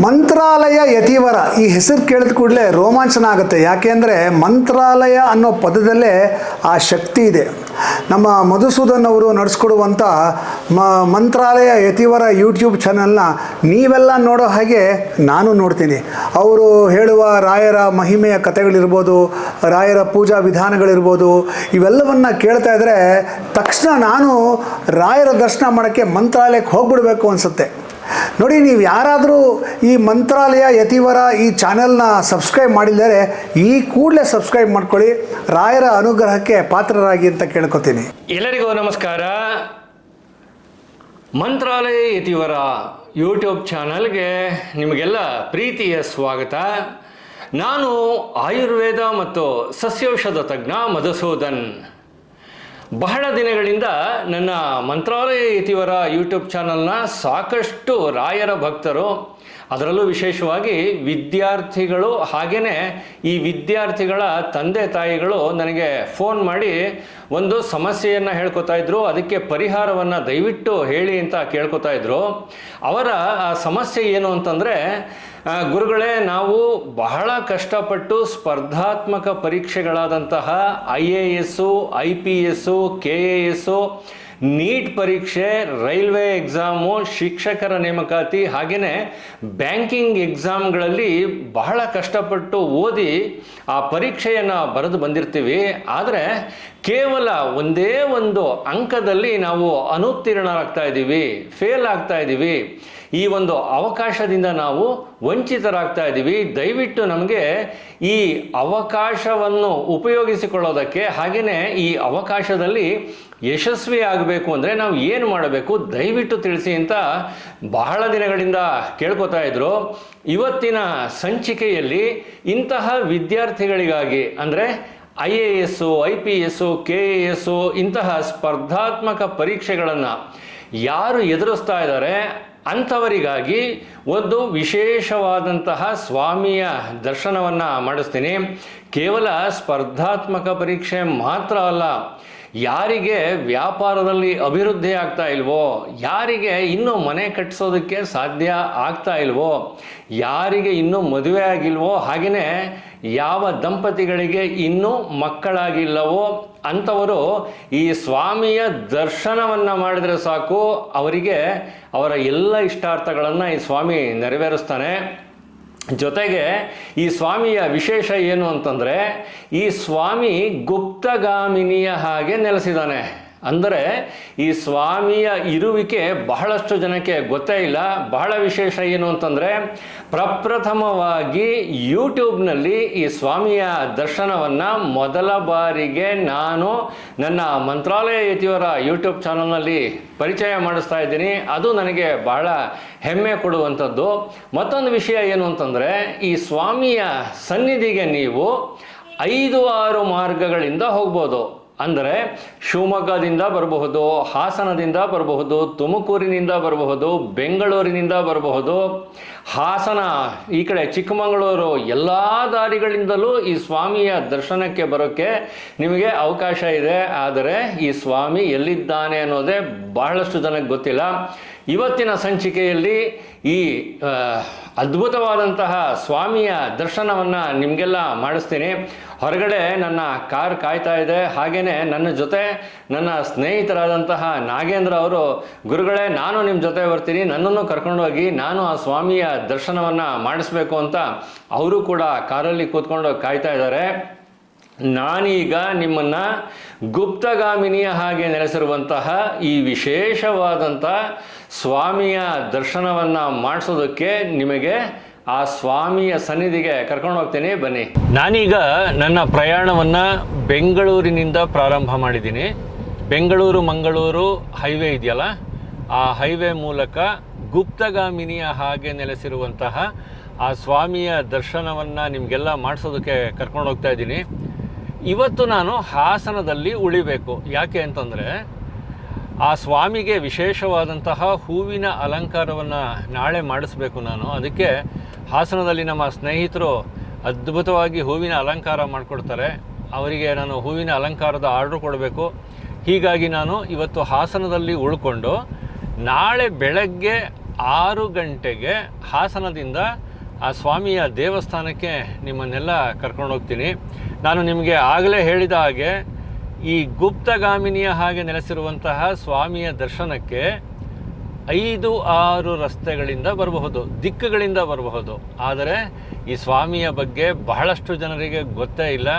ಮಂತ್ರಾಲಯ ಯತಿವರ ಈ ಹೆಸರು ಕೇಳಿದ ಕೂಡಲೇ ರೋಮಾಂಚನ ಆಗುತ್ತೆ. ಯಾಕೆಂದರೆ ಮಂತ್ರಾಲಯ ಅನ್ನೋ ಪದದಲ್ಲೇ ಆ ಶಕ್ತಿ ಇದೆ. ನಮ್ಮ ಮಧುಸೂದನ್ ಅವರು ನಡೆಸ್ಕೊಡುವಂಥ ಮಂತ್ರಾಲಯ ಯತಿವರ ಯೂಟ್ಯೂಬ್ ಚಾನಲ್ನ ನೀವೆಲ್ಲ ನೋಡೋ ಹಾಗೆ ನಾನು ನೋಡ್ತೀನಿ. ಅವರು ಹೇಳುವ ರಾಯರ ಮಹಿಮೆಯ ಕಥೆಗಳಿರ್ಬೋದು, ರಾಯರ ಪೂಜಾ ವಿಧಾನಗಳಿರ್ಬೋದು, ಇವೆಲ್ಲವನ್ನು ಕೇಳ್ತಾ ಇದ್ದರೆ ತಕ್ಷಣ ನಾನು ರಾಯರ ದರ್ಶನ ಮಾಡೋಕ್ಕೆ ಮಂತ್ರಾಲಯಕ್ಕೆ ಹೋಗ್ಬಿಡ್ಬೇಕು ಅನಿಸುತ್ತೆ. ನೋಡಿ, ನೀವು ಯಾರಾದರೂ ಈ ಮಂತ್ರಾಲಯ ಯತಿವರ ಈ ಚಾನೆಲ್ನ ಸಬ್ಸ್ಕ್ರೈಬ್ ಮಾಡಿದರೆ ಈ ಕೂಡಲೇ ಸಬ್ಸ್ಕ್ರೈಬ್ ಮಾಡ್ಕೊಳ್ಳಿ, ರಾಯರ ಅನುಗ್ರಹಕ್ಕೆ ಪಾತ್ರರಾಗಿ ಅಂತ ಕೇಳ್ಕೊತೀನಿ. ಎಲ್ಲರಿಗೂ ನಮಸ್ಕಾರ. ಮಂತ್ರಾಲಯ ಯತಿವರ ಯೂಟ್ಯೂಬ್ ಚಾನಲ್ಗೆ ನಿಮಗೆಲ್ಲ ಪ್ರೀತಿಯ ಸ್ವಾಗತ. ನಾನು ಆಯುರ್ವೇದ ಮತ್ತು ಸಸ್ಯೌಷಧ ತಜ್ಞ ಮಧುಸೂದನ್. ಬಹಳ ದಿನಗಳಿಂದ ನನ್ನ ಮಂತ್ರಾಲಯ ಯತಿವರ ಯೂಟ್ಯೂಬ್ ಚಾನಲ್ನ ಸಾಕಷ್ಟು ರಾಯರ ಭಕ್ತರು, ಅದರಲ್ಲೂ ವಿಶೇಷವಾಗಿ ವಿದ್ಯಾರ್ಥಿಗಳು, ಹಾಗೆಯೇ ಈ ವಿದ್ಯಾರ್ಥಿಗಳ ತಂದೆ ತಾಯಿಗಳು ನನಗೆ ಫೋನ್ ಮಾಡಿ ಒಂದು ಸಮಸ್ಯೆಯನ್ನು ಹೇಳ್ಕೊತಾ ಇದ್ರು. ಅದಕ್ಕೆ ಪರಿಹಾರವನ್ನು ದಯವಿಟ್ಟು ಹೇಳಿ ಅಂತ ಕೇಳ್ಕೊತಾ ಇದ್ರು. ಅವರ ಆ ಸಮಸ್ಯೆ ಏನು ಅಂತಂದರೆ, ಗುರುಗಳೇ, ನಾವು ಬಹಳ ಕಷ್ಟಪಟ್ಟು ಸ್ಪರ್ಧಾತ್ಮಕ ಪರೀಕ್ಷೆಗಳಾದಂತಹ IAS, IPS, KAS, ನೀಟ್ ಪರೀಕ್ಷೆ, ರೈಲ್ವೆ ಎಕ್ಸಾಮು, ಶಿಕ್ಷಕರ ನೇಮಕಾತಿ, ಹಾಗೆಯೇ ಬ್ಯಾಂಕಿಂಗ್ ಎಕ್ಸಾಮ್ಗಳಲ್ಲಿ ಬಹಳ ಕಷ್ಟಪಟ್ಟು ಓದಿ ಆ ಪರೀಕ್ಷೆಯನ್ನು ಬರೆದು ಬಂದಿರ್ತೀವಿ. ಆದರೆ ಕೇವಲ ಒಂದೇ ಒಂದು ಅಂಕದಲ್ಲಿ ನಾವು ಅನುತ್ತೀರ್ಣರಾಗ್ತಾ ಇದ್ದೀವಿ, ಫೇಲ್ ಆಗ್ತಾ ಇದ್ದೀವಿ. ಈ ಒಂದು ಅವಕಾಶದಿಂದ ನಾವು ವಂಚಿತರಾಗ್ತಾ ಇದ್ದೀವಿ. ದಯವಿಟ್ಟು ನಮಗೆ ಈ ಅವಕಾಶವನ್ನು ಉಪಯೋಗಿಸಿಕೊಳ್ಳೋದಕ್ಕೆ, ಹಾಗೆಯೇ ಈ ಅವಕಾಶದಲ್ಲಿ ಯಶಸ್ವಿ ಆಗಬೇಕು ಅಂದರೆ ನಾವು ಏನು ಮಾಡಬೇಕು ದಯವಿಟ್ಟು ತಿಳಿಸಿ ಅಂತ ಬಹಳ ದಿನಗಳಿಂದ ಕೇಳ್ಕೊತಾ ಇದ್ರು. ಇವತ್ತಿನ ಸಂಚಿಕೆಯಲ್ಲಿ ಇಂತಹ ವಿದ್ಯಾರ್ಥಿಗಳಿಗಾಗಿ, ಅಂದರೆ IAS, IPS, KAS ಇಂತಹ ಸ್ಪರ್ಧಾತ್ಮಕ ಪರೀಕ್ಷೆಗಳನ್ನು ಯಾರು ಎದುರಿಸ್ತಾ ಇದ್ದಾರೆ ಅಂಥವರಿಗಾಗಿ ಒಂದು ವಿಶೇಷವಾದಂತಹ ಸ್ವಾಮಿಯ ದರ್ಶನವನ್ನು ಮಾಡಿಸ್ತೀನಿ. ಕೇವಲ ಸ್ಪರ್ಧಾತ್ಮಕ ಪರೀಕ್ಷೆ ಮಾತ್ರ ಅಲ್ಲ, ಯಾರಿಗೆ ವ್ಯಾಪಾರದಲ್ಲಿ ಅಭಿವೃದ್ಧಿ ಆಗ್ತಾ ಇಲ್ವೋ, ಯಾರಿಗೆ ಇನ್ನೂ ಮನೆ ಕಟ್ಟಿಸೋದಕ್ಕೆ ಸಾಧ್ಯ ಆಗ್ತಾ ಇಲ್ವೋ, ಯಾರಿಗೆ ಇನ್ನೂ ಮದುವೆ ಆಗಿಲ್ವೋ, ಹಾಗೆಯೇ ಯಾವ ದಂಪತಿಗಳಿಗೆ ಇನ್ನೂ ಮಕ್ಕಳಾಗಿಲ್ಲವೋ ಅಂಥವರು ಈ ಸ್ವಾಮಿಯ ದರ್ಶನವನ್ನು ಮಾಡಿದರೆ ಸಾಕು, ಅವರಿಗೆ ಅವರ ಎಲ್ಲ ಇಷ್ಟಾರ್ಥಗಳನ್ನು ಈ ಸ್ವಾಮಿ ನೆರವೇರಿಸ್ತಾನೆ. ಜೊತೆಗೆ ಈ ಸ್ವಾಮಿಯ ವಿಶೇಷ ಏನು ಅಂತಂದರೆ, ಈ ಸ್ವಾಮಿ ಗುಪ್ತಗಾಮಿನಿಯ ಹಾಗೆ ನೆಲೆಸಿದ್ದಾನೆ. ಅಂದರೆ ಈ ಸ್ವಾಮಿಯ ಇರುವಿಕೆ ಬಹಳಷ್ಟು ಜನಕ್ಕೆ ಗೊತ್ತೇ ಇಲ್ಲ. ಬಹಳ ವಿಶೇಷ ಏನು ಅಂತಂದರೆ, ಪ್ರಪ್ರಥಮವಾಗಿ ಯೂಟ್ಯೂಬ್ನಲ್ಲಿ ಈ ಸ್ವಾಮಿಯ ದರ್ಶನವನ್ನು ಮೊದಲ ಬಾರಿಗೆ ನಾನು ನನ್ನ ಮಂತ್ರಾಲಯ ಯತಿವರ ಯೂಟ್ಯೂಬ್ ಚಾನಲ್ನಲ್ಲಿ ಪರಿಚಯ ಮಾಡಿಸ್ತಾ ಇದ್ದೀನಿ. ಅದು ನನಗೆ ಬಹಳ ಹೆಮ್ಮೆ ಕೊಡುವಂಥದ್ದು. ಮತ್ತೊಂದು ವಿಷಯ ಏನು ಅಂತಂದರೆ, ಈ ಸ್ವಾಮಿಯ ಸನ್ನಿಧಿಗೆ ನೀವು 5-6 ಮಾರ್ಗಗಳಿಂದ ಹೋಗ್ಬೋದು. ಅಂದರೆ ಶಿವಮೊಗ್ಗದಿಂದ ಬರಬಹುದು, ಹಾಸನದಿಂದ ಬರಬಹುದು, ತುಮಕೂರಿನಿಂದ ಬರಬಹುದು, ಬೆಂಗಳೂರಿನಿಂದ ಬರಬಹುದು, ಹಾಸನ ಈ ಕಡೆ ಚಿಕ್ಕಮಗಳೂರು, ಎಲ್ಲ ದಾರಿಗಳಿಂದಲೂ ಈ ಸ್ವಾಮಿಯ ದರ್ಶನಕ್ಕೆ ಬರೋಕ್ಕೆ ನಿಮಗೆ ಅವಕಾಶ ಇದೆ. ಆದರೆ ಈ ಸ್ವಾಮಿ ಎಲ್ಲಿದ್ದಾನೆ ಅನ್ನೋದೇ ಬಹಳಷ್ಟು ಜನಕ್ಕೆ ಗೊತ್ತಿಲ್ಲ. ಇವತ್ತಿನ ಸಂಚಿಕೆಯಲ್ಲಿ ಈ ಅದ್ಭುತವಾದಂತಹ ಸ್ವಾಮಿಯ ದರ್ಶನವನ್ನು ನಿಮಗೆಲ್ಲ ಮಾಡಿಸ್ತೀನಿ. ಹೊರಗಡೆ ನನ್ನ ಕಾರ್ ಕಾಯ್ತಾ ಇದೆ. ಹಾಗೆಯೇ ನನ್ನ ಜೊತೆ ನನ್ನ ಸ್ನೇಹಿತರಾದಂತಹ ನಾಗೇಂದ್ರ ಅವರು, ಗುರುಗಳೇ ನಾನು ನಿಮ್ಮ ಜೊತೆ ಬರ್ತೀನಿ, ನನ್ನನ್ನು ಕರ್ಕೊಂಡೋಗಿ ನಾನು ಆ ಸ್ವಾಮಿಯ ದರ್ಶನವನ್ನು ಮಾಡಿಸ್ಬೇಕು ಅಂತ ಅವರು ಕೂಡ ಕಾರಲ್ಲಿ ಕೂತ್ಕೊಂಡು ಕಾಯ್ತಾ ಇದ್ದಾರೆ. ನಾನೀಗ ನಿಮ್ಮನ್ನು ಗುಪ್ತಗಾಮಿನಿಯ ಹಾಗೆ ನೆಲೆಸಿರುವಂತಹ ಈ ವಿಶೇಷವಾದಂಥ ಸ್ವಾಮಿಯ ದರ್ಶನವನ್ನು ಮಾಡಿಸೋದಕ್ಕೆ ನಿಮಗೆ ಆ ಸ್ವಾಮಿಯ ಸನ್ನಿಧಿಗೆ ಕರ್ಕೊಂಡು ಹೋಗ್ತೀನಿ, ಬನ್ನಿ. ನಾನೀಗ ನನ್ನ ಪ್ರಯಾಣವನ್ನು ಬೆಂಗಳೂರಿನಿಂದ ಪ್ರಾರಂಭ ಮಾಡಿದ್ದೀನಿ. ಬೆಂಗಳೂರು ಮಂಗಳೂರು ಹೈವೇ ಇದೆಯಲ್ಲ, ಆ ಹೈವೇ ಮೂಲಕ ಗುಪ್ತಗಾಮಿನಿಯ ಹಾಗೆ ನೆಲೆಸಿರುವಂತಹ ಆ ಸ್ವಾಮಿಯ ದರ್ಶನವನ್ನು ನಿಮಗೆಲ್ಲ ಮಾಡಿಸೋದಕ್ಕೆ ಕರ್ಕೊಂಡು ಹೋಗ್ತಾ ಇದ್ದೀನಿ. ಇವತ್ತು ನಾನು ಹಾಸನದಲ್ಲಿ ಉಳಿಬೇಕು. ಯಾಕೆ ಅಂತಂದರೆ, ಆ ಸ್ವಾಮಿಗೆ ವಿಶೇಷವಾದಂತಹ ಹೂವಿನ ಅಲಂಕಾರವನ್ನು ನಾಳೆ ಮಾಡಿಸ್ಬೇಕು ನಾನು. ಅದಕ್ಕೆ ಹಾಸನದಲ್ಲಿ ನಮ್ಮ ಸ್ನೇಹಿತರು ಅದ್ಭುತವಾಗಿ ಹೂವಿನ ಅಲಂಕಾರ ಮಾಡಿಕೊಡ್ತಾರೆ. ಅವರಿಗೆ ನಾನು ಹೂವಿನ ಅಲಂಕಾರದ ಆರ್ಡ್ರ್ ಕೊಡಬೇಕು. ಹೀಗಾಗಿ ನಾನು ಇವತ್ತು ಹಾಸನದಲ್ಲಿ ಉಳ್ಕೊಂಡು ನಾಳೆ ಬೆಳಗ್ಗೆ 6 ಗಂಟೆಗೆ ಹಾಸನದಿಂದ ಆ ಸ್ವಾಮಿಯ ದೇವಸ್ಥಾನಕ್ಕೆ ನಿಮ್ಮನ್ನೆಲ್ಲ ಕರ್ಕೊಂಡೋಗ್ತೀನಿ. ನಾನು ನಿಮಗೆ ಆಗಲೇ ಹೇಳಿದ ಹಾಗೆ ಈ ಗುಪ್ತಗಾಮಿನಿಯ ಹಾಗೆ ನೆಲೆಸಿರುವಂತಹ ಸ್ವಾಮಿಯ ದರ್ಶನಕ್ಕೆ 5-6 ರಸ್ತೆಗಳಿಂದ ಬರಬಹುದು, ದಿಕ್ಕುಗಳಿಂದ ಬರಬಹುದು. ಆದರೆ ಈ ಸ್ವಾಮಿಯ ಬಗ್ಗೆ ಬಹಳಷ್ಟು ಜನರಿಗೆ ಗೊತ್ತೇ ಇಲ್ಲ.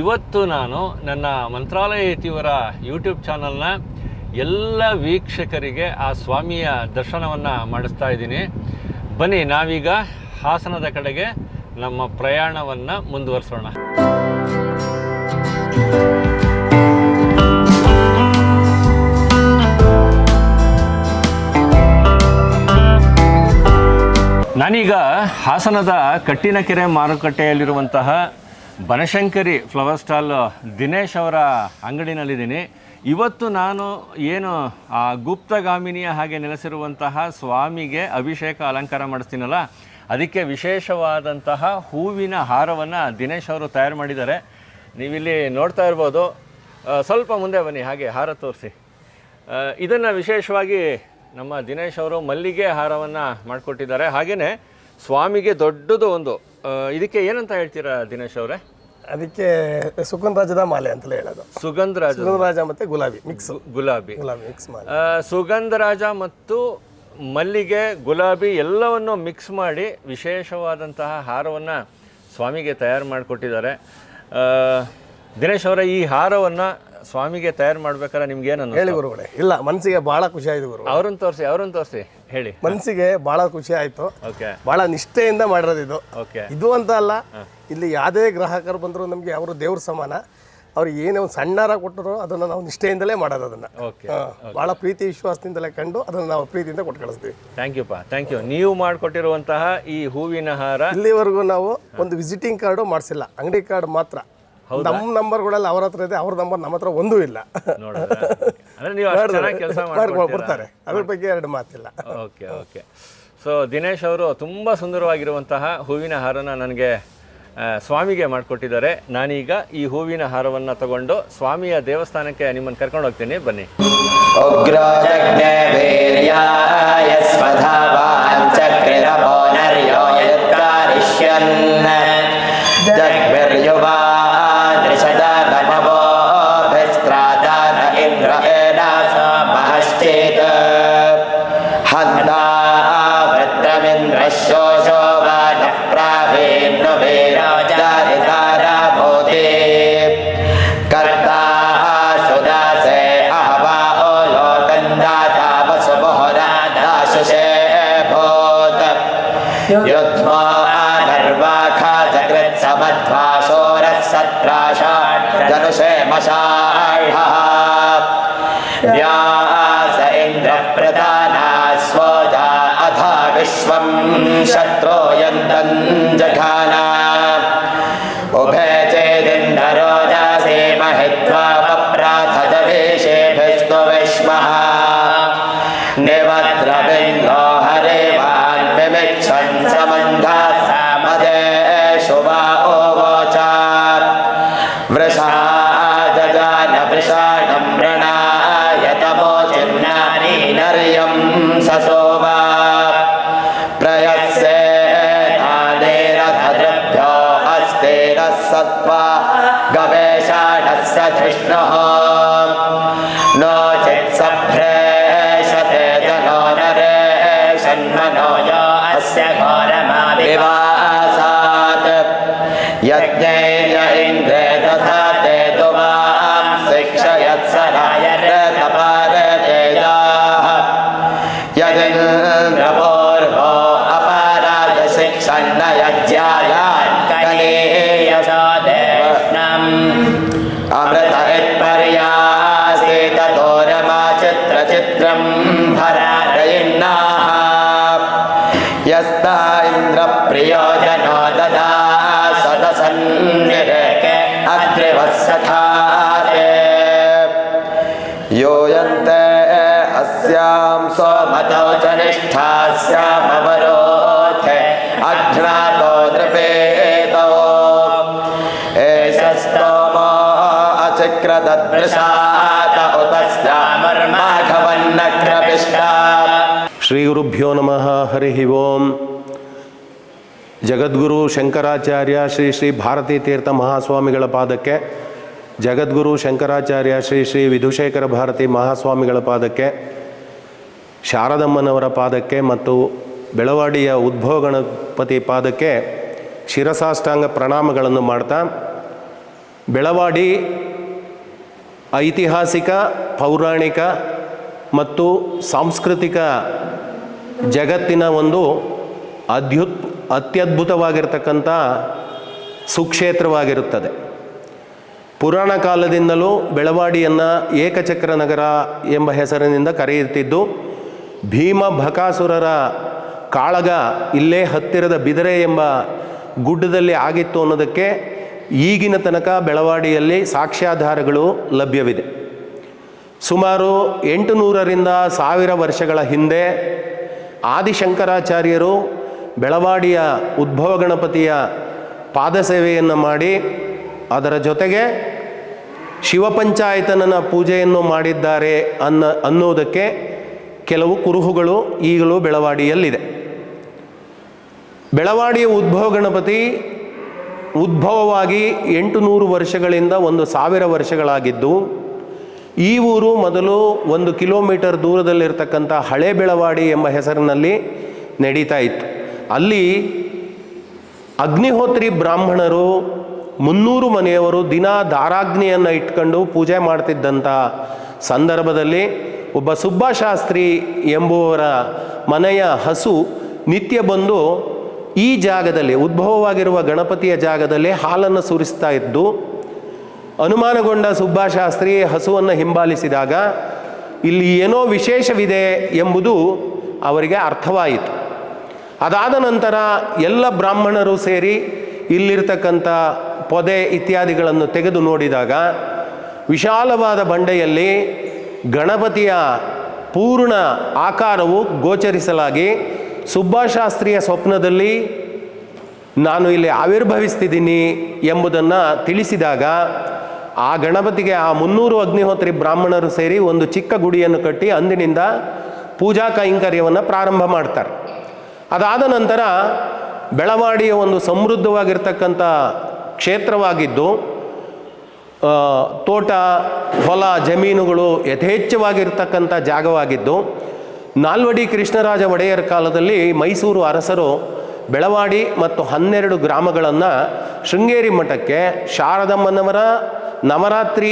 ಇವತ್ತು ನಾನು ನನ್ನ ಮಂತ್ರಾಲಯ ಯತಿವರ ಯೂಟ್ಯೂಬ್ ಚಾನಲ್ನ ಎಲ್ಲ ವೀಕ್ಷಕರಿಗೆ ಆ ಸ್ವಾಮಿಯ ದರ್ಶನವನ್ನು ಮಾಡಿಸ್ತಾ ಇದ್ದೀನಿ. ಬನ್ನಿ ನಾವೀಗ ಹಾಸನದ ಕಡೆಗೆ ನಮ್ಮ ಪ್ರಯಾಣವನ್ನು ಮುಂದುವರಿಸೋಣ. ನಾನೀಗ ಹಾಸನದ ಕಟ್ಟಿನಕೆರೆ ಮಾರುಕಟ್ಟೆಯಲ್ಲಿರುವಂತಹ ಬನಶಂಕರಿ ಫ್ಲವರ್ ಸ್ಟಾಲ್ ದಿನೇಶ್ ಅವರ ಅಂಗಡಿನಲ್ಲಿದ್ದೀನಿ. ಇವತ್ತು ನಾನು ಏನು ಆ ಗುಪ್ತಗಾಮಿನಿಯ ಹಾಗೆ ನೆಲೆಸಿರುವಂತಹ ಸ್ವಾಮಿಗೆ ಅಭಿಷೇಕ ಅಲಂಕಾರ ಮಾಡಿಸ್ತೀನಲ್ಲ, ಅದಕ್ಕೆ ವಿಶೇಷವಾದಂತಹ ಹೂವಿನ ಹಾರವನ್ನು ದಿನೇಶ್ ಅವರು ತಯಾರು ಮಾಡಿದ್ದಾರೆ. ನೀವಿಲ್ಲಿ ನೋಡ್ತಾ ಇರ್ಬೋದು. ಸ್ವಲ್ಪ ಮುಂದೆ ಬನ್ನಿ, ಹಾಗೆ ಹಾರ ತೋರಿಸಿ. ಇದನ್ನು ವಿಶೇಷವಾಗಿ ನಮ್ಮ ದಿನೇಶ್ ಅವರು ಮಲ್ಲಿಗೆ ಹಾರವನ್ನು ಮಾಡಿಕೊಟ್ಟಿದ್ದಾರೆ. ಹಾಗೆಯೇ ಸ್ವಾಮಿಗೆ ದೊಡ್ಡದು ಒಂದು, ಇದಕ್ಕೆ ಏನಂತ ಹೇಳ್ತೀರಾ ದಿನೇಶ್ ಅವರೇ? ಅದಕ್ಕೆ ಸುಗಂಧರಾಜದ ಮಾಲೆ ಅಂತಲೇ ಹೇಳೋದು. ಸುಗಂಧರಾಜ ಮತ್ತು ಗುಲಾಬಿ ಮಿಕ್ಸ್ ಮಾಲೆ. ಸುಗಂಧರಾಜ ಮತ್ತು ಮಲ್ಲಿಗೆ, ಗುಲಾಬಿ ಎಲ್ಲವನ್ನು ಮಿಕ್ಸ್ ಮಾಡಿ ವಿಶೇಷವಾದಂತಹ ಹಾರವನ್ನು ಸ್ವಾಮಿಗೆ ತಯಾರು ಮಾಡಿಕೊಟ್ಟಿದ್ದಾರೆ. ದಿನೇಶ್ ಅವರ ಈ ಹಾರವನ್ನು ಸ್ವಾಮಿಗೆ ತಯಾರು ಮಾಡ್ಬೇಕಾದ್ರೆ ನಿಮ್ಗೆ ಏನನ್ನು ಹೇಳಿ ಗುರುಗಳೇ? ಇಲ್ಲ, ಮನಸ್ಸಿಗೆ ಭಾಳ ಖುಷಿ ಆಯಿತು ಗುರು. ಅವ್ರನ್ನ ತೋರಿಸಿ ಹೇಳಿ. ಮನಸ್ಸಿಗೆ ಭಾಳ ಖುಷಿ ಆಯಿತು. ಓಕೆ. ಭಾಳ ನಿಷ್ಠೆಯಿಂದ ಮಾಡಿರೋದು ಇದು. ಓಕೆ. ಇದು ಅಂತ ಅಲ್ಲ, ಇಲ್ಲಿ ಯಾವುದೇ ಗ್ರಾಹಕರು ಬಂದರೂ ನಮಗೆ ಅವರು ದೇವ್ರ ಸಮಾನ. ಅವ್ರು ಏನೇ ಒಂದು ಸಣ್ಣಾರ ಕೊಟ್ಟರು ಅದನ್ನು ನಾವು ನಿಷ್ಠೆಯಿಂದಲೇ ಮಾಡೋದು. ಅದನ್ನು ಭಾಳ ಪ್ರೀತಿ ವಿಶ್ವಾಸದಿಂದಲೇ ಕಂಡು ಅದನ್ನು ನಾವು ಪ್ರೀತಿಯಿಂದ ಕೊಟ್ಟು ಕಳಿಸ್ತೀವಿ. Thank you. ನೀವು ಮಾಡಿಕೊಟ್ಟಿರುವಂತಹ ಈ ಹೂವಿನ ಹಾರ ಇಲ್ಲಿವರೆಗೂ ನಾವು ಒಂದು ವಿಸಿಟಿಂಗ್ ಕಾರ್ಡು ಮಾಡಿಸಿಲ್ಲ, ಅಂಗಡಿ ಕಾರ್ಡ್ ಮಾತ್ರ. ನಮ್ಮ ನಂಬರ್ಗಳೆಲ್ಲ ಅವ್ರ ಹತ್ರ ಇದೆ, ಅವ್ರ ನಂಬರ್ ನಮ್ಮ ಹತ್ರ ಒಂದೂ ಇಲ್ಲ. ಕೊಡ್ತಾರೆ, ಅದ್ರ ಬಗ್ಗೆ 2 ಮಾತಿಲ್ಲ. ಓಕೆ. ಸೊ ದಿನೇಶ್ ಅವರು ತುಂಬ ಸುಂದರವಾಗಿರುವಂತಹ ಹೂವಿನ ಹಾರನ ನನಗೆ ಸ್ವಾಮಿಗೆ ಮಾಡಿಕೊಟ್ಟಿದ್ದಾರೆ. ನಾನೀಗ ಈ ಹೂವಿನ ಹಾರವನ್ನು ತಗೊಂಡು ಸ್ವಾಮಿಯ ದೇವಸ್ಥಾನಕ್ಕೆ ನಿಮ್ಮನ್ನು ಕರ್ಕೊಂಡು ಹೋಗ್ತೀನಿ. ಬನ್ನಿ. व्यास इंद्र प्रधाना स्वजा अधा विश्वं शत्रो यन्तं जघाना उभे चेदिन्दरो दासे महित्वा पप्राथ दवेशे विष्णु विष्मः निवद्रविन्दो हरेवान् विमिच्छन् समन्धात् सामदे शुभा ओवोचा वृषा वृषाणं मृणाय तमोचिन्नारी नर्यं ससोमा प्रयस्से नानेरथद्भ्यो अस्तेरः सत्त्वा गवेषाणस्य धृष्णुः नो चित्सभ्रेषते जनो नरे षण्मनो यो अस्य घोरमाविवासात् यज्ञेय इन्द्रे दधाते यदिन्द्रपूर्वो अपराध शिक्षन्नयज्ञायान् कलेयसादेष्णम् अमृत इत्पर्यासीत दोरमाचित्रचित्रं भरारयिन्नाः यस्ता इन्द्रप्रियो जनो ददा सदसन्निरेके अद्रिवत्सखाते योयन्ते अस्यां सोमतौ च निष्ठास्यामवरोधे अघ्नातो नृपेतौ एष स्तोमो अचिक्रददृशात उपस्यामर्माघवन्नक्रपिष्टा ಶ್ರೀ ಗುರುಭ್ಯೋ ನಮಃ ಹರಿ ಓಂ. ಜಗದ್ಗುರು ಶಂಕರಾಚಾರ್ಯ ಶ್ರೀ ಶ್ರೀ ಭಾರತೀ ತೀರ್ಥ ಮಹಾಸ್ವಾಮಿಗಳ ಪಾದಕ್ಕೆ, ಜಗದ್ಗುರು ಶಂಕರಾಚಾರ್ಯ ಶ್ರೀ ಶ್ರೀ ವಿಧುಶೇಖರ ಭಾರತಿ ಮಹಾಸ್ವಾಮಿಗಳ ಪಾದಕ್ಕೆ, ಶಾರದಮ್ಮನವರ ಪಾದಕ್ಕೆ ಮತ್ತು ಬೆಳವಾಡಿಯ ಉದ್ಭವ ಗಣಪತಿ ಪಾದಕ್ಕೆ ಶಿರಸಾಷ್ಟಾಂಗ ಪ್ರಣಾಮಗಳನ್ನು ಮಾಡ್ತಾ, ಬೆಳವಾಡಿ ಐತಿಹಾಸಿಕ, ಪೌರಾಣಿಕ ಮತ್ತು ಸಾಂಸ್ಕೃತಿಕ ಜಗತ್ತಿನ ಒಂದು ಅತ್ಯದ್ಭುತವಾಗಿರ್ತಕ್ಕಂಥ ಸುಕ್ಷೇತ್ರವಾಗಿರುತ್ತದೆ. ಪುರಾಣ ಕಾಲದಿಂದಲೂ ಬೆಳವಾಡಿಯನ್ನು ಏಕಚಕ್ರ ನಗರ ಎಂಬ ಹೆಸರಿನಿಂದ ಕರೆಯುತ್ತಿದ್ದು, ಭೀಮ ಬಕಾಸುರರ ಕಾಳಗ ಇಲ್ಲೇ ಹತ್ತಿರದ ಬಿದರೆ ಎಂಬ ಗುಡ್ಡದಲ್ಲಿ ಆಗಿತ್ತು ಅನ್ನೋದಕ್ಕೆ ಈಗಿನ ತನಕ ಬೆಳವಾಡಿಯಲ್ಲಿ ಸಾಕ್ಷ್ಯಾಧಾರಗಳು ಲಭ್ಯವಿದೆ. ಸುಮಾರು 800ರಿಂದ 1000 ವರ್ಷಗಳ ಹಿಂದೆ ಆದಿಶಂಕರಾಚಾರ್ಯರು ಬೆಳವಾಡಿಯ ಉದ್ಭವ ಗಣಪತಿಯ ಪಾದಸೇವೆಯನ್ನು ಮಾಡಿ, ಅದರ ಜೊತೆಗೆ ಶಿವಪಂಚಾಯತನನ ಪೂಜೆಯನ್ನು ಮಾಡಿದ್ದಾರೆ ಅನ್ನೋದಕ್ಕೆ ಕೆಲವು ಕುರುಹುಗಳು ಈಗಲೂ ಬೆಳವಾಡಿಯಲ್ಲಿದೆ. ಬೆಳವಾಡಿಯ ಉದ್ಭವ ಗಣಪತಿ ಉದ್ಭವವಾಗಿ 800 ವರ್ಷಗಳಿಂದ 1000 ವರ್ಷಗಳಾಗಿದ್ದು, ಈ ಊರು ಮೊದಲು 1 ಕಿಲೋಮೀಟರ್ ದೂರದಲ್ಲಿರ್ತಕ್ಕಂಥ ಹಳೆ ಬೆಳವಾಡಿ ಎಂಬ ಹೆಸರಿನಲ್ಲಿ ನಡೀತಾ ಇತ್ತು. ಅಲ್ಲಿ ಅಗ್ನಿಹೋತ್ರಿ ಬ್ರಾಹ್ಮಣರು 300 ಮನೆಯವರು ದಿನ ದಾರಾಗ್ನಿಯನ್ನು ಇಟ್ಕೊಂಡು ಪೂಜೆ ಮಾಡ್ತಿದ್ದಂಥ ಸಂದರ್ಭದಲ್ಲಿ ಒಬ್ಬ ಸುಬ್ಬಾಶಾಸ್ತ್ರಿ ಎಂಬುವರ ಮನೆಯ ಹಸು ನಿತ್ಯ ಬಂದು ಈ ಜಾಗದಲ್ಲಿ, ಉದ್ಭವವಾಗಿರುವ ಗಣಪತಿಯ ಜಾಗದಲ್ಲಿ ಹಾಲನ್ನು ಸುರಿಸ್ತಾ ಇದ್ದು, ಅನುಮಾನಗೊಂಡ ಸುಬ್ಬಾಶಾಸ್ತ್ರಿ ಹಸುವನ್ನು ಹಿಂಬಾಲಿಸಿದಾಗ ಇಲ್ಲಿ ಏನೋ ವಿಶೇಷವಿದೆ ಎಂಬುದು ಅವರಿಗೆ ಅರ್ಥವಾಯಿತು. ಅದಾದ ನಂತರ ಎಲ್ಲ ಬ್ರಾಹ್ಮಣರು ಸೇರಿ ಇಲ್ಲಿರ್ತಕ್ಕಂಥ ಪೊದೆ ಇತ್ಯಾದಿಗಳನ್ನು ತೆಗೆದು ನೋಡಿದಾಗ ವಿಶಾಲವಾದ ಬಂಡೆಯಲ್ಲಿ ಗಣಪತಿಯ ಪೂರ್ಣ ಆಕಾರವು ಗೋಚರಿಸಲಾಗಿ, ಸುಬ್ಬಾಶಾಸ್ತ್ರಿಯ ಸ್ವಪ್ನದಲ್ಲಿ ನಾನು ಇಲ್ಲಿ ಆವಿರ್ಭವಿಸ್ತಿದ್ದೀನಿ ಎಂಬುದನ್ನು ತಿಳಿಸಿದಾಗ ಆ ಗಣಪತಿಗೆ ಆ 300 ಅಗ್ನಿಹೋತ್ರಿ ಬ್ರಾಹ್ಮಣರು ಸೇರಿ ಒಂದು ಚಿಕ್ಕ ಗುಡಿಯನ್ನು ಕಟ್ಟಿ ಅಂದಿನಿಂದ ಪೂಜಾ ಕೈಂಕರ್ಯವನ್ನು ಪ್ರಾರಂಭ ಮಾಡ್ತಾರೆ. ಅದಾದ ನಂತರ ಬೆಳವಾಡಿಯ ಒಂದು ಸಮೃದ್ಧವಾಗಿರ್ತಕ್ಕಂಥ ಕ್ಷೇತ್ರವಾಗಿದ್ದು, ತೋಟ, ಹೊಲ, ಜಮೀನುಗಳು ಯಥೇಚ್ಛವಾಗಿರ್ತಕ್ಕಂಥ ಜಾಗವಾಗಿದ್ದು, ನಾಲ್ವಡಿ ಕೃಷ್ಣರಾಜ ಒಡೆಯರ ಕಾಲದಲ್ಲಿ ಮೈಸೂರು ಅರಸರು ಬೆಳವಾಡಿ ಮತ್ತು 12 ಗ್ರಾಮಗಳನ್ನು ಶೃಂಗೇರಿ ಮಠಕ್ಕೆ ಶಾರದಮ್ಮನವರ ನವರಾತ್ರಿ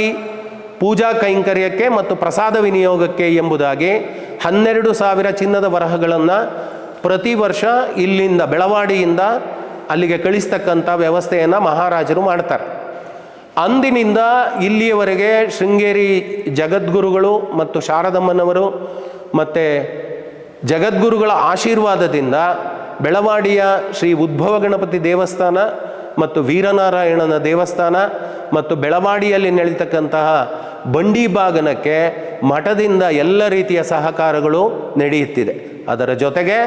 ಪೂಜಾ ಕೈಂಕರ್ಯಕ್ಕೆ ಮತ್ತು ಪ್ರಸಾದ ವಿನಿಯೋಗಕ್ಕೆ ಎಂಬುದಾಗಿ 12,000 ಚಿನ್ನದ ವರಹಗಳನ್ನು ಪ್ರತಿ ವರ್ಷ ಇಲ್ಲಿಂದ ಬೆಳವಾಡಿಯಿಂದ ಅಲ್ಲಿಗೆ ಕಳಿಸ್ತಕ್ಕಂಥ ವ್ಯವಸ್ಥೆಯನ್ನು ಮಹಾರಾಜರು ಮಾಡ್ತಾರೆ. ಅಂದಿನಿಂದ ಇಲ್ಲಿಯವರೆಗೆ ಶೃಂಗೇರಿ ಜಗದ್ಗುರುಗಳು ಮತ್ತು ಶಾರದಮ್ಮನವರು ಮತ್ತು ಜಗದ್ಗುರುಗಳ ಆಶೀರ್ವಾದದಿಂದ ಬೆಳವಾಡಿಯ ಶ್ರೀ ಉದ್ಭವ ಗಣಪತಿ ದೇವಸ್ಥಾನ ಮತ್ತು ವೀರನಾರಾಯಣನ ದೇವಸ್ಥಾನ ಮತ್ತು ಬೆಳವಾಡಿಯಲ್ಲಿ ನಡೀತಕ್ಕಂತಹ ಬಂಡಿ ಬಾಗನಕ್ಕೆ ಮಠದಿಂದ ಎಲ್ಲ ರೀತಿಯ ಸಹಕಾರಗಳು ನಡೆಯುತ್ತಿದೆ. ಅದರ ಜೊತೆಗೆ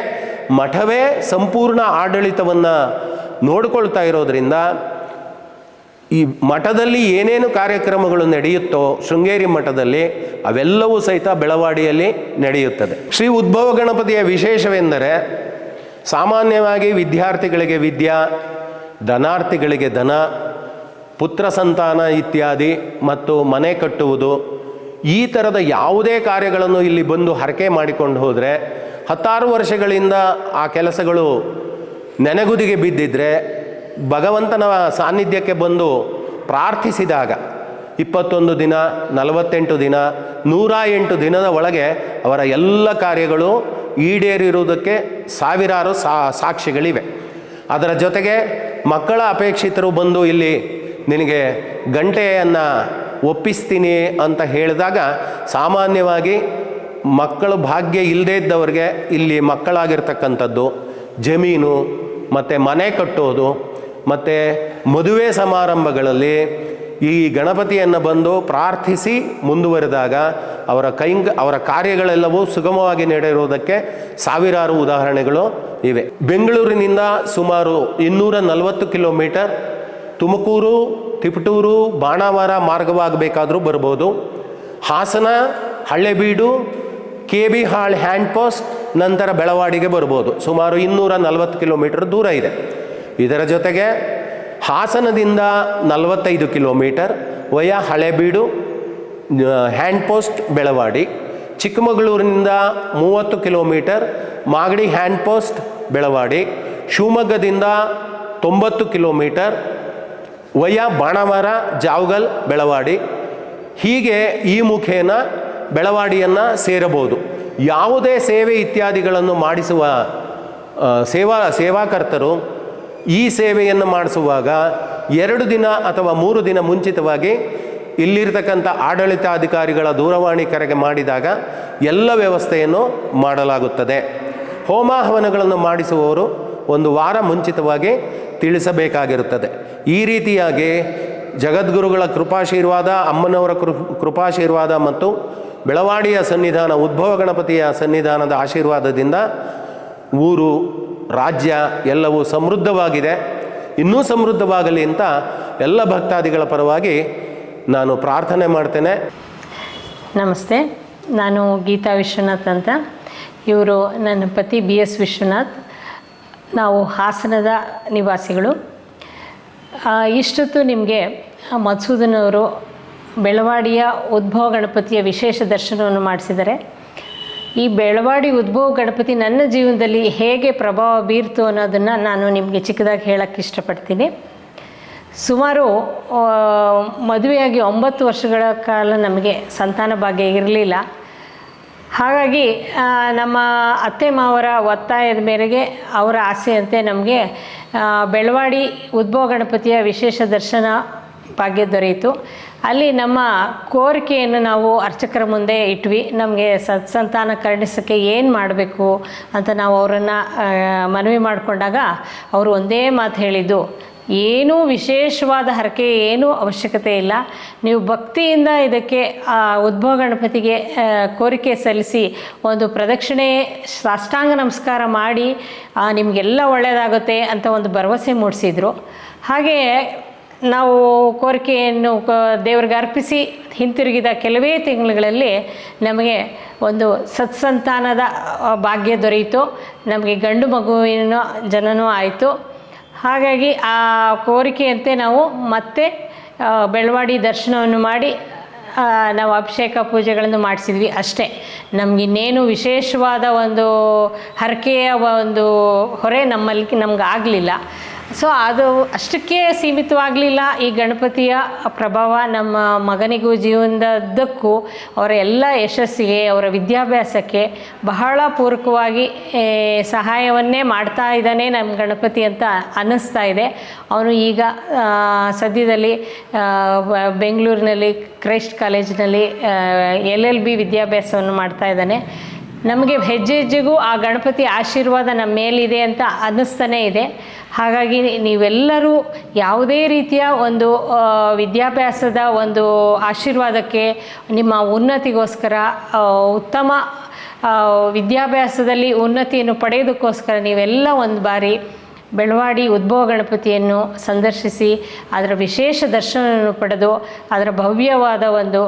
ಮಠವೇ ಸಂಪೂರ್ಣ ಆಡಳಿತವನ್ನು ನೋಡಿಕೊಳ್ತಾ ಇರೋದರಿಂದ ಈ ಮಠದಲ್ಲಿ ಏನೇನು ಕಾರ್ಯಕ್ರಮಗಳು ನಡೆಯುತ್ತೋ ಶೃಂಗೇರಿ ಮಠದಲ್ಲಿ ಅವೆಲ್ಲವೂ ಸಹಿತ ಬೆಳವಾಡಿಯಲ್ಲಿ ನಡೆಯುತ್ತದೆ. ಶ್ರೀ ಉದ್ಭವ ಗಣಪತಿಯ ವಿಶೇಷವೆಂದರೆ, ಸಾಮಾನ್ಯವಾಗಿ ವಿದ್ಯಾರ್ಥಿಗಳಿಗೆ ವಿದ್ಯಾ, ಧನಾರ್ಥಿಗಳಿಗೆ ಧನ, ಪುತ್ರ ಸಂತಾನ ಇತ್ಯಾದಿ ಮತ್ತು ಮನೆ ಕಟ್ಟುವುದು, ಈ ಥರದ ಯಾವುದೇ ಕಾರ್ಯಗಳನ್ನು ಇಲ್ಲಿ ಬಂದು ಹರಕೆ ಮಾಡಿಕೊಂಡು ಹೋದರೆ 16 ವರ್ಷಗಳಿಂದ ಆ ಕೆಲಸಗಳು ನೆನೆಗುದಿಗೆ ಬಿದ್ದಿದ್ದರೆ ಭಗವಂತನ ಸಾನ್ನಿಧ್ಯಕ್ಕೆ ಬಂದು ಪ್ರಾರ್ಥಿಸಿದಾಗ 21 ದಿನ, 48 ದಿನ, 108 ದಿನದ ಒಳಗೆ ಅವರ ಎಲ್ಲ ಕಾರ್ಯಗಳು ಈಡೇರಿರುವುದಕ್ಕೆ ಸಾವಿರಾರು ಸಾಕ್ಷಿಗಳಿವೆ. ಅದರ ಜೊತೆಗೆ ಮಕ್ಕಳ ಅಪೇಕ್ಷಿತರು ಬಂದು ಇಲ್ಲಿ ನಿನಗೆ ಗಂಟೆಯನ್ನು ಒಪ್ಪಿಸ್ತೀನಿ ಅಂತ ಹೇಳಿದಾಗ, ಸಾಮಾನ್ಯವಾಗಿ ಮಕ್ಕಳು ಭಾಗ್ಯ ಇಲ್ಲದೇ ಇದ್ದವ್ರಿಗೆ ಇಲ್ಲಿ ಮಕ್ಕಳಾಗಿರ್ತಕ್ಕಂಥದ್ದು, ಜಮೀನು ಮತ್ತು ಮನೆ ಕಟ್ಟೋದು ಮತ್ತು ಮದುವೆ ಸಮಾರಂಭಗಳಲ್ಲಿ ಈ ಗಣಪತಿಯನ್ನು ಬಂದು ಪ್ರಾರ್ಥಿಸಿ ಮುಂದುವರೆದಾಗ ಅವರ ಕಾರ್ಯಗಳೆಲ್ಲವೂ ಸುಗಮವಾಗಿ ನಡೆಯುವುದಕ್ಕೆ ಸಾವಿರಾರು ಉದಾಹರಣೆಗಳು ಇವೆ. ಬೆಂಗಳೂರಿನಿಂದ ಸುಮಾರು 240 ಕಿಲೋಮೀಟರ್ ತುಮಕೂರು, ತಿಪಟೂರು, ಬಾಣಾವರ ಮಾರ್ಗವಾಗಬೇಕಾದರೂ ಬರ್ಬೋದು. ಹಾಸನ, ಹಳ್ಳೆಬೀಡು, ಕೆ ಬಿ ಹಾಳ್ ಹ್ಯಾಂಡ್ ಪೋಸ್ಟ್, ನಂತರ ಬೆಳವಾಡಿಗೆ ಬರ್ಬೋದು. ಸುಮಾರು 240 ಕಿಲೋಮೀಟರ್ ದೂರ ಇದೆ. ಇದರ ಜೊತೆಗೆ ಹಾಸನದಿಂದ 45 kilometre via Halebidu hand post Belavadi, ಚಿಕ್ಕಮಗಳೂರಿನಿಂದ 30 kilometre Magadi hand post Belavadi, ಶಿವಮೊಗ್ಗದಿಂದ 90 ಕಿಲೋಮೀಟರ್ ವಯಾ ಬಾಣಾವರ ಜಾವಗಲ್ ಬೆಳವಾಡಿ. ಹೀಗೆ ಈ ಮುಖೇನ ಬೆಳವಾಡಿಯನ್ನು ಸೇರಬಹುದು. ಯಾವುದೇ ಸೇವೆ ಇತ್ಯಾದಿಗಳನ್ನು ಮಾಡಿಸುವ ಸೇವಾಕರ್ತರು ಈ ಸೇವೆಯನ್ನು ಮಾಡಿಸುವಾಗ 2 ದಿನ ಅಥವಾ 3 ದಿನ ಮುಂಚಿತವಾಗಿ ಇಲ್ಲಿರ್ತಕ್ಕಂಥ ಆಡಳಿತಾಧಿಕಾರಿಗಳ ದೂರವಾಣಿ ಕರೆಗೆ ಮಾಡಿದಾಗ ಎಲ್ಲ ವ್ಯವಸ್ಥೆಯನ್ನು ಮಾಡಲಾಗುತ್ತದೆ. ಹೋಮ ಹವನಗಳನ್ನು ಮಾಡಿಸುವವರು 1 ವಾರ ಮುಂಚಿತವಾಗಿ ತಿಳಿಸಬೇಕಾಗಿರುತ್ತದೆ. ಈ ರೀತಿಯಾಗಿ ಜಗದ್ಗುರುಗಳ ಕೃಪಾಶೀರ್ವಾದ, ಅಮ್ಮನವರ ಕೃಪಾಶೀರ್ವಾದ ಮತ್ತು ಬೆಳವಾಡಿಯ ಸನ್ನಿಧಾನ, ಉದ್ಭವ ಗಣಪತಿಯ ಸನ್ನಿಧಾನದ ಆಶೀರ್ವಾದದಿಂದ ಊರು, ರಾಜ್ಯ ಎಲ್ಲವೂ ಸಮೃದ್ಧವಾಗಿದೆ. ಇನ್ನೂ ಸಮೃದ್ಧವಾಗಲಿ ಅಂತ ಎಲ್ಲ ಭಕ್ತಾದಿಗಳ ಪರವಾಗಿ ನಾನು ಪ್ರಾರ್ಥನೆ ಮಾಡ್ತೇನೆ. ನಮಸ್ತೆ, ನಾನು ಗೀತಾ ವಿಶ್ವನಾಥ್ ಅಂತ. ಇವರು ನನ್ನ ಪತಿ BS ವಿಶ್ವನಾಥ್. ನಾವು ಹಾಸನದ ನಿವಾಸಿಗಳು. ಇಷ್ಟೊತ್ತು ನಿಮಗೆ ಮಧುಸೂದನ್ ಅವರು ಬೆಳವಾಡಿಯ ಉದ್ಭವ ಗಣಪತಿಯ ವಿಶೇಷ ದರ್ಶನವನ್ನು ಮಾಡಿಸಿದ್ದಾರೆ. ಈ ಬೆಳವಾಡಿ ಉದ್ಭವ ಗಣಪತಿ ನನ್ನ ಜೀವನದಲ್ಲಿ ಹೇಗೆ ಪ್ರಭಾವ ಬೀರ್ತು ಅನ್ನೋದನ್ನು ನಾನು ನಿಮಗೆ ಚಿಕ್ಕದಾಗಿ ಹೇಳೋಕ್ಕೆ ಇಷ್ಟಪಡ್ತೀನಿ. ಸುಮಾರು ಮದುವೆಯಾಗಿ 9 ವರ್ಷಗಳ ಕಾಲ ನಮಗೆ ಸಂತಾನ ಭಾಗ್ಯ ಇರಲಿಲ್ಲ. ಹಾಗಾಗಿ ನಮ್ಮ ಅತ್ತೆ ಮಾವರ ಒತ್ತಾಯದ ಮೇರೆಗೆ, ಅವರ ಆಸೆಯಂತೆ ನಮಗೆ ಬೆಳವಾಡಿ ಉದ್ಭವ ಗಣಪತಿಯ ವಿಶೇಷ ದರ್ಶನ ಭಾಗ್ಯ ದೊರೆಯಿತು. ಅಲ್ಲಿ ನಮ್ಮ ಕೋರಿಕೆಯನ್ನು ನಾವು ಅರ್ಚಕರ ಮುಂದೆ ಇಟ್ವಿ. ನಮಗೆ ಸಂತಾನ ಕರುಣಿಸೋಕ್ಕೆ ಏನು ಮಾಡಬೇಕು ಅಂತ ನಾವು ಅವರನ್ನು ಮನವಿ ಮಾಡಿಕೊಂಡಾಗ ಅವರು ಒಂದೇ ಮಾತು ಹೇಳಿದ್ದು, ಏನೂ ವಿಶೇಷವಾದ ಹರಕೆ ಏನೂ ಅವಶ್ಯಕತೆ ಇಲ್ಲ. ನೀವು ಭಕ್ತಿಯಿಂದ ಇದಕ್ಕೆ ಉದ್ಭವ ಗಣಪತಿಗೆ ಕೋರಿಕೆ ಸಲ್ಲಿಸಿ ಒಂದು ಪ್ರದಕ್ಷಿಣೆ ಸಾಷ್ಟಾಂಗ ನಮಸ್ಕಾರ ಮಾಡಿ ನಿಮಗೆಲ್ಲ ಒಳ್ಳೆಯದಾಗುತ್ತೆ ಅಂತ ಒಂದು ಭರವಸೆ ಮೂಡಿಸಿದರು. ಹಾಗೆಯೇ ನಾವು ಕೋರಿಕೆಯನ್ನು ದೇವರಿಗೆ ಅರ್ಪಿಸಿ ಹಿಂತಿರುಗಿದ ಕೆಲವೇ ತಿಂಗಳುಗಳಲ್ಲಿ ನಮಗೆ ಒಂದು ಸತ್ಸಂತಾನದ ಭಾಗ್ಯ ದೊರೆಯಿತು. ನಮಗೆ ಗಂಡು ಮಗುವಿನ ಜನನೂ ಆಯಿತು. ಹಾಗಾಗಿ ಆ ಕೋರಿಕೆಯಂತೆ ನಾವು ಮತ್ತೆ ಬೆಳವಾಡಿ ದರ್ಶನವನ್ನು ಮಾಡಿ ನಾವು ಅಭಿಷೇಕ ಪೂಜೆಗಳನ್ನು ಮಾಡಿಸಿದ್ವಿ ಅಷ್ಟೇ. ನಮಗಿನ್ನೇನು ವಿಶೇಷವಾದ ಒಂದು ಹರಕೆಯ ಒಂದು ಹೊರೆ ನಮ್ಗೆ ಆಗಲಿಲ್ಲ. ಸೊ ಅದು ಅಷ್ಟಕ್ಕೆ ಸೀಮಿತವಾಗಲಿಲ್ಲ. ಈ ಗಣಪತಿಯ ಪ್ರಭಾವ ನಮ್ಮ ಮಗನಿಗೂ ಜೀವನದದ್ದಕ್ಕೂ ಅವರ ಎಲ್ಲ ಯಶಸ್ಸಿಗೆ, ಅವರ ವಿದ್ಯಾಭ್ಯಾಸಕ್ಕೆ ಬಹಳ ಪೂರಕವಾಗಿ ಸಹಾಯವನ್ನೇ ಮಾಡ್ತಾ ಇದ್ದಾನೆ ನಮ್ಮ ಗಣಪತಿ ಅಂತ ಅನ್ನಿಸ್ತಾ ಇದೆ. ಅವನು ಈಗ ಸದ್ಯದಲ್ಲಿ ಬೆಂಗಳೂರಿನಲ್ಲಿ ಕ್ರೈಸ್ಟ್ ಕಾಲೇಜಿನಲ್ಲಿ LLB ವಿದ್ಯಾಭ್ಯಾಸವನ್ನು ಮಾಡ್ತಾ ಇದ್ದಾನೆ. ನಮಗೆ ಹೆಜ್ಜೆ ಹೆಜ್ಜೆಗೂ ಆ ಗಣಪತಿ ಆಶೀರ್ವಾದ ನಮ್ಮ ಮೇಲಿದೆ ಅಂತ ಅನ್ನಿಸ್ತಾನೇ ಇದೆ. ಹಾಗಾಗಿ ನೀವೆಲ್ಲರೂ ಯಾವುದೇ ರೀತಿಯ ಒಂದು ವಿದ್ಯಾಭ್ಯಾಸದ ಒಂದು ಆಶೀರ್ವಾದಕ್ಕೆ, ನಿಮ್ಮ ಉನ್ನತಿಗೋಸ್ಕರ, ಉತ್ತಮ ವಿದ್ಯಾಭ್ಯಾಸದಲ್ಲಿ ಉನ್ನತಿಯನ್ನು ಪಡೆಯೋದಕ್ಕೋಸ್ಕರ ನೀವೆಲ್ಲ ಒಂದು ಬಾರಿ ಬೆಳವಾಡಿ ಉದ್ಭವ ಗಣಪತಿಯನ್ನು ಸಂದರ್ಶಿಸಿ ಅದರ ವಿಶೇಷ ದರ್ಶನವನ್ನು ಪಡೆದು ಅದರ ಭವ್ಯವಾದ ಒಂದು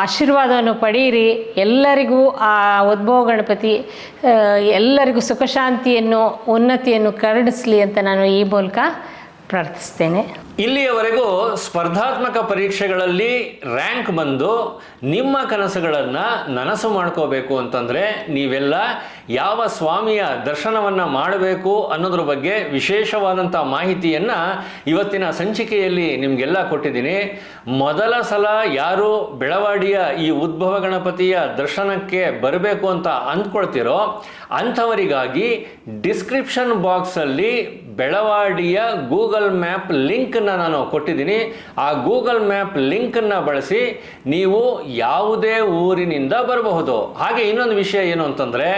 ಆಶೀರ್ವಾದವನ್ನು ಪಡೆಯಿರಿ. ಎಲ್ಲರಿಗೂ ಆ ಉದ್ಭವ ಗಣಪತಿ ಎಲ್ಲರಿಗೂ ಸುಖ ಶಾಂತಿಯನ್ನು, ಉನ್ನತಿಯನ್ನು ಕರುಣಿಸಲಿ ಅಂತ ನಾನು ಈ ಮೂಲಕ ಪ್ರಾರ್ಥಿಸ್ತೇನೆ. ಇಲ್ಲಿಯವರೆಗೂ ಸ್ಪರ್ಧಾತ್ಮಕ ಪರೀಕ್ಷೆಗಳಲ್ಲಿ ರ್ಯಾಂಕ್ ಬಂದು ನಿಮ್ಮ ಕನಸುಗಳನ್ನು ನನಸು ಮಾಡ್ಕೋಬೇಕು ಅಂತಂದರೆ ನೀವೆಲ್ಲ ಯಾವ ಸ್ವಾಮಿಯ ದರ್ಶನವನ್ನು ಮಾಡಬೇಕು ಅನ್ನೋದ್ರ ಬಗ್ಗೆ ವಿಶೇಷವಾದಂಥ ಮಾಹಿತಿಯನ್ನು ಇವತ್ತಿನ ಸಂಚಿಕೆಯಲ್ಲಿ ನಿಮಗೆಲ್ಲ ಕೊಟ್ಟಿದ್ದೀನಿ. ಮೊದಲ ಸಲ ಯಾರು ಬೆಳವಾಡಿಯ ಈ ಉದ್ಭವ ಗಣಪತಿಯ ದರ್ಶನಕ್ಕೆ ಬರಬೇಕು ಅಂತ ಅಂದ್ಕೊಳ್ತಿರೋ ಅಂಥವರಿಗಾಗಿ ಡಿಸ್ಕ್ರಿಪ್ಷನ್ ಬಾಕ್ಸಲ್ಲಿ ಬೆಳವಾಡಿಯ ಗೂಗಲ್ ಮ್ಯಾಪ್ ಲಿಂಕನ್ನು ನಾನು ಕೊಟ್ಟಿದ್ದೀನಿ. ಆ ಗೂಗಲ್ ಮ್ಯಾಪ್ ಲಿಂಕನ್ನು ಬಳಸಿ ನೀವು ಯಾವುದೇ ಊರಿನಿಂದ ಬರಬಹುದು. ಹಾಗೆ ಇನ್ನೊಂದು ವಿಷಯ ಏನು ಅಂತಂದರೆ,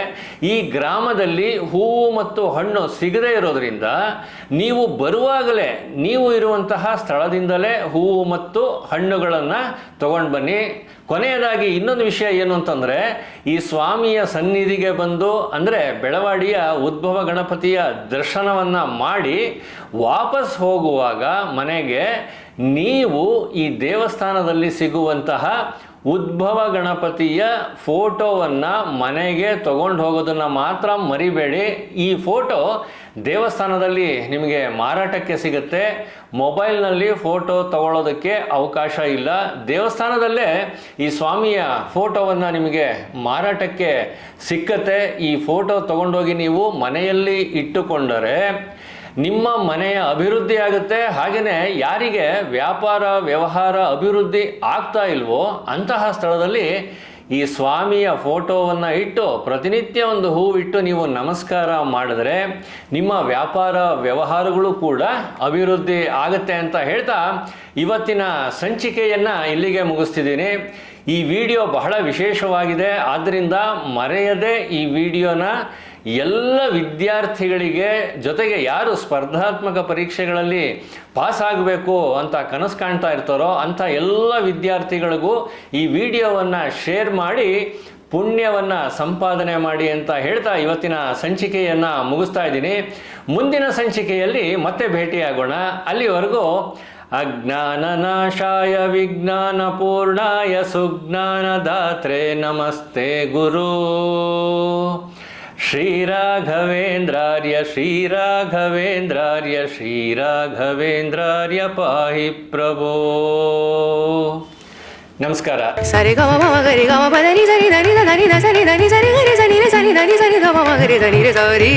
ಈ ಗ್ರಾಮದಲ್ಲಿ ಹೂವು ಮತ್ತು ಹಣ್ಣು ಸಿಗದೇ ಇರೋದ್ರಿಂದ ನೀವು ಬರುವಾಗಲೇ ನೀವು ಇರುವಂತಹ ಸ್ಥಳದಿಂದಲೇ ಹೂವು ಮತ್ತು ಹಣ್ಣುಗಳನ್ನು ತಗೊಂಡು ಬನ್ನಿ. ಕೊನೆಯದಾಗಿ ಇನ್ನೊಂದು ವಿಷಯ ಏನು ಅಂತಂದರೆ, ಈ ಸ್ವಾಮಿಯ ಸನ್ನಿಧಿಗೆ ಬಂದು ಅಂದರೆ ಬೆಳವಾಡಿಯ ಉದ್ಭವ ಗಣಪತಿಯ ದರ್ಶನವನ್ನು ಮಾಡಿ ವಾಪಸ್ ಹೋಗುವಾಗ ಮನೆಗೆ ನೀವು ಈ ದೇವಸ್ಥಾನದಲ್ಲಿ ಸಿಗುವಂತಹ ಉದ್ಭವ ಗಣಪತಿಯ ಫೋಟೋವನ್ನು ಮನೆಗೆ ತಗೊಂಡು ಹೋಗೋದನ್ನು ಮಾತ್ರ ಮರಿಬೇಡಿ. ಈ ಫೋಟೋ ದೇವಸ್ಥಾನದಲ್ಲಿ ನಿಮಗೆ ಮಾರಾಟಕ್ಕೆ ಸಿಗುತ್ತೆ. ಮೊಬೈಲ್ನಲ್ಲಿ ಫೋಟೋ ತಗೊಳ್ಳೋದಕ್ಕೆ ಅವಕಾಶ ಇಲ್ಲ. ದೇವಸ್ಥಾನದಲ್ಲೇ ಈ ಸ್ವಾಮಿಯ ಫೋಟೋವನ್ನು ನಿಮಗೆ ಮಾರಾಟಕ್ಕೆ ಸಿಕ್ಕತ್ತೆ. ಈ ಫೋಟೋ ತಗೊಂಡೋಗಿ ನೀವು ಮನೆಯಲ್ಲಿ ಇಟ್ಟುಕೊಂಡರೆ ನಿಮ್ಮ ಮನೆಯ ಅಭಿವೃದ್ಧಿ ಆಗುತ್ತೆ. ಹಾಗೆಯೇ ಯಾರಿಗೆ ವ್ಯಾಪಾರ ವ್ಯವಹಾರ ಅಭಿವೃದ್ಧಿ ಆಗ್ತಾ ಇಲ್ವೋ ಅಂತಹ ಸ್ಥಳದಲ್ಲಿ ಈ ಸ್ವಾಮಿಯ ಫೋಟೋವನ್ನು ಇಟ್ಟು ಪ್ರತಿನಿತ್ಯ ಒಂದು ಹೂವಿಟ್ಟು ನೀವು ನಮಸ್ಕಾರ ಮಾಡಿದ್ರೆ ನಿಮ್ಮ ವ್ಯಾಪಾರ ವ್ಯವಹಾರಗಳು ಕೂಡ ಅಭಿವೃದ್ಧಿ ಆಗುತ್ತೆ ಅಂತ ಹೇಳ್ತಾ ಇವತ್ತಿನ ಸಂಚಿಕೆಯನ್ನು ಇಲ್ಲಿಗೆ ಮುಗಿಸ್ತಿದ್ದೀನಿ. ಈ ವಿಡಿಯೋ ಬಹಳ ವಿಶೇಷವಾಗಿದೆ. ಆದ್ದರಿಂದ ಮರೆಯದೆ ಈ ವಿಡಿಯೋನ ಎಲ್ಲ ವಿದ್ಯಾರ್ಥಿಗಳಿಗೆ, ಜೊತೆಗೆ ಯಾರು ಸ್ಪರ್ಧಾತ್ಮಕ ಪರೀಕ್ಷೆಗಳಲ್ಲಿ ಪಾಸ್ ಆಗಬೇಕು ಅಂತ ಕನಸು ಕಾಣ್ತಾ ಇರ್ತಾರೋ ಅಂಥ ಎಲ್ಲ ವಿದ್ಯಾರ್ಥಿಗಳಿಗೂ ಈ ವಿಡಿಯೋವನ್ನು ಶೇರ್ ಮಾಡಿ ಪುಣ್ಯವನ್ನು ಸಂಪಾದನೆ ಮಾಡಿ ಅಂತ ಹೇಳ್ತಾ ಇವತ್ತಿನ ಸಂಚಿಕೆಯನ್ನು ಮುಗಿಸ್ತಾ ಇದ್ದೀನಿ. ಮುಂದಿನ ಸಂಚಿಕೆಯಲ್ಲಿ ಮತ್ತೆ ಭೇಟಿಯಾಗೋಣ. ಅಲ್ಲಿವರೆಗೂ ಅಜ್ಞಾನನಾಶಾಯ ವಿಜ್ಞಾನಪೂರ್ಣಾಯ ಸುಜ್ಞಾನದಾತ್ರೆ ನಮಸ್ತೆ ಗುರು. ಶ್ರೀರಾಘವೇಂದ್ರಾರ್ಯ ಶ್ರೀರಾಘವೇಂದ್ರಾರ್ಯ ಶ್ರೀರಾಘವೇಂದ್ರಾರ್ಯ ಪಾಹಿ ಪ್ರಭೋ. ನಮಸ್ಕಾರ. ಸರಿ ಗಮ ಮಮ ಗರಿ ಗಮ ಪದನಿ ಸರಿ ಧನಿ ಧನಿ ಧ ಸರಿ ಧನಿ ಸರಿ ಗರಿ ಸನಿ ರೆ ಸನಿ ಧನಿ ಸರಿ ಗಮ ಮಗರಿ ಧನಿ ರೆ ಸರಿ